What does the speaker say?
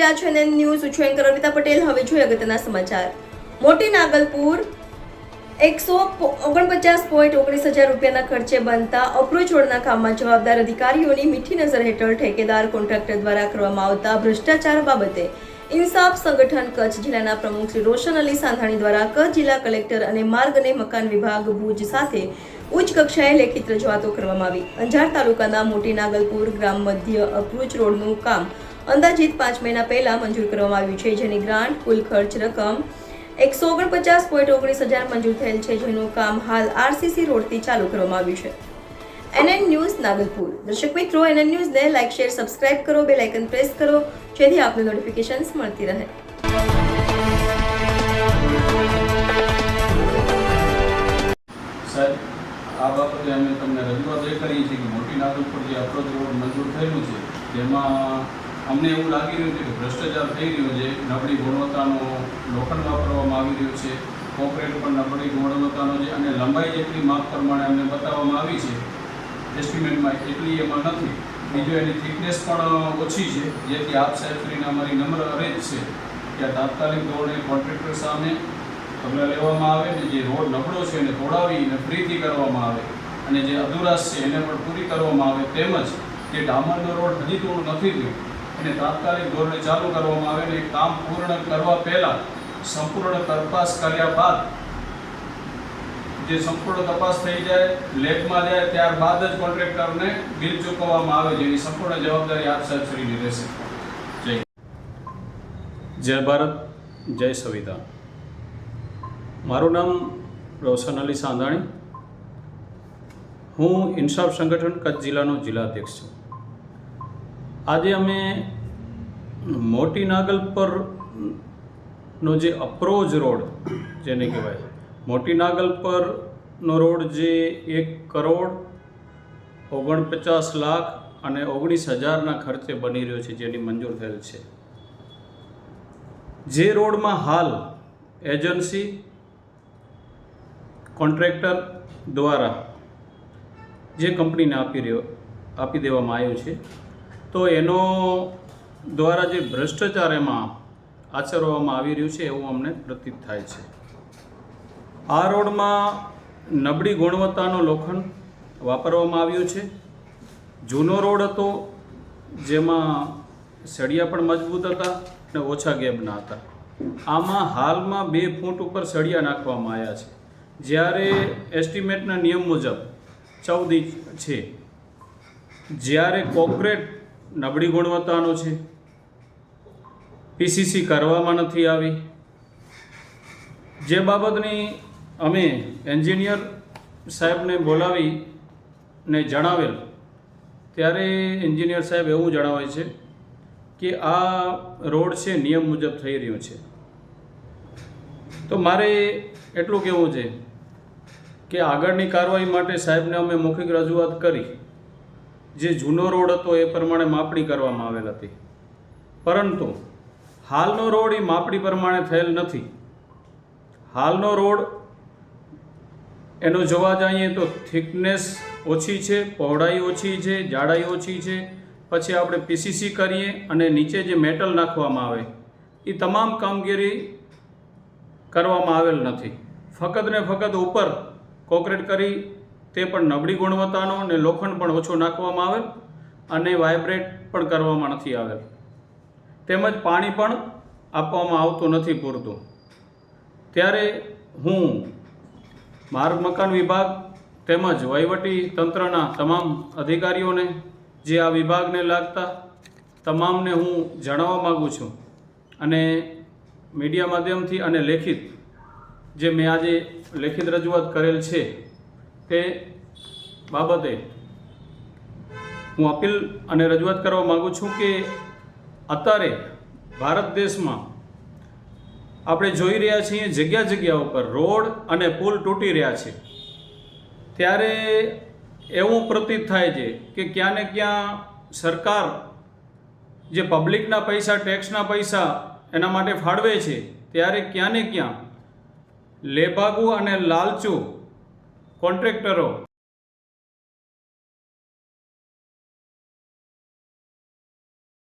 રહ્યા છો NN news. હું છું એન્કર અર્પિતા પટેલ. હવે જોઈએ અગત્યના સમાચાર. મોટી નાગલપુર 149.19 રૂપિયાના ખર્ચે બનતા અપ્રોચ રોડના કામમાં જવાબદાર અધિકારીઓની મીઠી નજર હેઠળ ઠેકેદાર કોન્ટ્રાક્ટર દ્વારા કરવામાં આવતા ભ્રષ્ટાચાર બાબતે ઇન્સાફ સંગઠન કચ્છ જિલ્લાના પ્રમુખ શ્રી રોશન અલી સાંધાણી દ્વારા કચ્છ જિલ્લા કલેક્ટર અને માર્ગ અને મકાન વિભાગ ભુજ સાથે ઉચ્ચ કક્ષાએ લેખિત રજૂઆતો કરવામાં આવી. અંજાર તાલુકાના મોટી નાગલપુર ગ્રામ મધ્ય અપ્રોચ રોડનું કામ અંદાજિત 5 મહિના પહેલા મંજૂર કરવામાં આવ્યું છે, જેની ગ્રાન્ટ કુલ ખર્ચ રકમ 149.19 મંજૂર થયેલ છે, જેનું કામ હાલ આરસીસી રોડથી ચાલુ કરવામાં આવ્યું છે. NN news Nagalpur. દર્શક મિત્રો, એનએન ન્યૂઝને લાઇક, શેર, સબસ્ક્રાઇબ કરો, બેલ આઇકન પ્રેસ કરો, જેથી આપને નોટિફિકેશન્સ મળતી રહે. સાહેબ, આ બાબતે અમે તમને રજૂઆત એ કરી છે કે મોટી નાગલપુર જે અપ્રોચ રોડ મંજૂર થયેલું છે તેમાં અમને એવું લાગી રહ્યું છે કે ભ્રષ્ટાચાર થઈ રહ્યો છે. નબળી ગુણવત્તાનો લોખંડ વાપરવામાં આવી રહ્યું છે, કોન્ક્રીટ પણ નબળી ગુણવત્તાનો છે અને લંબાઈ જેટલી માપ પ્રમાણે અમને બતાવવામાં આવી છે એસ્ટિમેટમાં એટલી એમાં નથી. બીજું એની થિકનેસ પણ ઓછી છે, જેથી આપ સાહેબશ્રીને અમારી નમ્ર અરજ છે કે તાત્કાલિક ધોરણે કોન્ટ્રાક્ટર સામે પગલાં લેવામાં આવે ને જે રોડ નબળો છે એને તોડાવીને ફરીથી કરવામાં આવે અને જે અધુરાશ છે એને પણ પૂરી કરવામાં આવે. તેમજ જે ડામરનો રોડ હજી થોડું નથી થયું એને તાત્કાલિક ધોરણે ચાલુ કરવામાં આવે ને કામ પૂર્ણ કરવા પહેલાં સંપૂર્ણ તપાસ કર્યા બાદ જે સંપૂર્ણ તપાસ થઈ જાય, લેબમાં જાય, ત્યારબાદ જ કોન્ટ્રાક્ટરને બિલ ચૂકવવામાં આવે, જેની સંપૂર્ણ જવાબદારી આપ સાહેબશ્રીની રહેશે. જય ભારત, જય સંવિધાન. મારું નામ રોશન અલી સાંધાણી. હું ઇન્સાફ સંગઠન કચ્છ જિલ્લાનો જિલ્લા અધ્યક્ષ છું. આજે અમે મોટી નાગલપરનો જે અપ્રોચ રોડ જેને કહેવાય, મોટી નાગલપરનો રોડ જે 1,49,19,000 ખર્ચે બની રહ્યો છે, જેની મંજૂર થયેલ છે. જે રોડમાં હાલ એજન્સી કોન્ટ્રાક્ટર દ્વારા જે કંપનીને આપી દેવામાં આવ્યું છે, તો એનો દ્વારા જે ભ્રષ્ટાચાર એમાં આચરવામાં આવી રહ્યું છે એવું અમને પ્રતીત થાય છે. આ રોડમાં નબળી ગુણવત્તાનો લોખંડ વાપરવામાં આવ્યું છે. જૂનો રોડ હતો, જેમાં સળિયા પણ મજબૂત હતા અને ઓછા ગેબના હતા. આમાં હાલમાં 2 ફૂટ ઉપર સળિયા નાખવામાં આવ્યા છે, જ્યારે એસ્ટિમેટના નિયમ મુજબ 14 ઇંચ છે. જ્યારે કોન્ક્રીટ નબળી ગુણવત્તાનો છે, પીસીસી કરવામાં નથી આવી. જે બાબતની અમે એન્જિનિયર સાહેબને બોલાવીને જણાવેલ, ત્યારે એન્જિનિયર સાહેબ એવું જણાવે છે કે આ રોડ છે નિયમ મુજબ થઈ રહ્યો છે. તો મારે એટલું કહેવું છે કે આગળની કાર્યવાહી માટે સાહેબને અમે મૌખિક રજૂઆત કરી. જે જૂનો રોડ હતો એ પ્રમાણે માપણી કરવામાં આવેલ હતી, પરંતુ હાલનો રોડ એ માપણી પ્રમાણે થયેલ નથી. હાલનો રોડ એનો જોવા જઈએ તો થિકનેસ ઓછી છે, પહોળાઈ ઓછી છે, જાડાઈ ઓછી છે. પછી આપણે પીસીસી કરીએ અને નીચે જે મેટલ નાખવામાં આવે એ તમામ કામગીરી કરવામાં આવેલ નથી. ફક્ત ને ફક્ત ઉપર કોન્ક્રીટ કરી, તે પણ નબળી ગુણવત્તાનો અને લોખંડ પણ ઓછું નાખવામાં આવેલ અને વાઇબ્રેટ પણ કરવામાં નથી આવેલ. તેમજ પાણી પણ આપવામાં આવતું નથી પૂરતું. ત્યારે હું માર્ગ મકાન વિભાગ તેમજ વહીવટી તંત્રના તમામ અધિકારીઓને, જે આ વિભાગને લાગતા તમામને હું જણાવવા માગું છું અને મીડિયા માધ્યમથી અને લેખિત જે મેં આજે લેખિત રજૂઆત કરેલ છે તે બાબતે હું અપીલ અને રજૂઆત કરવા માગું છું કે અત્યારે ભારત દેશમાં આપણે જોઈ રહ્યા છીએ જગ્યા જગ્યા ઉપર રોડ અને પુલ તૂટી રહ્યા છે. ત્યારે એવું પ્રતીત થાય છે કે ક્યાં ને ક્યાં સરકાર જે પબ્લિકના પૈસા, ટેક્સના પૈસા એના માટે ફાળવે છે, ત્યારે ક્યાં ને ક્યાં લેભાગુ અને લાલચુ કોન્ટ્રાક્ટરો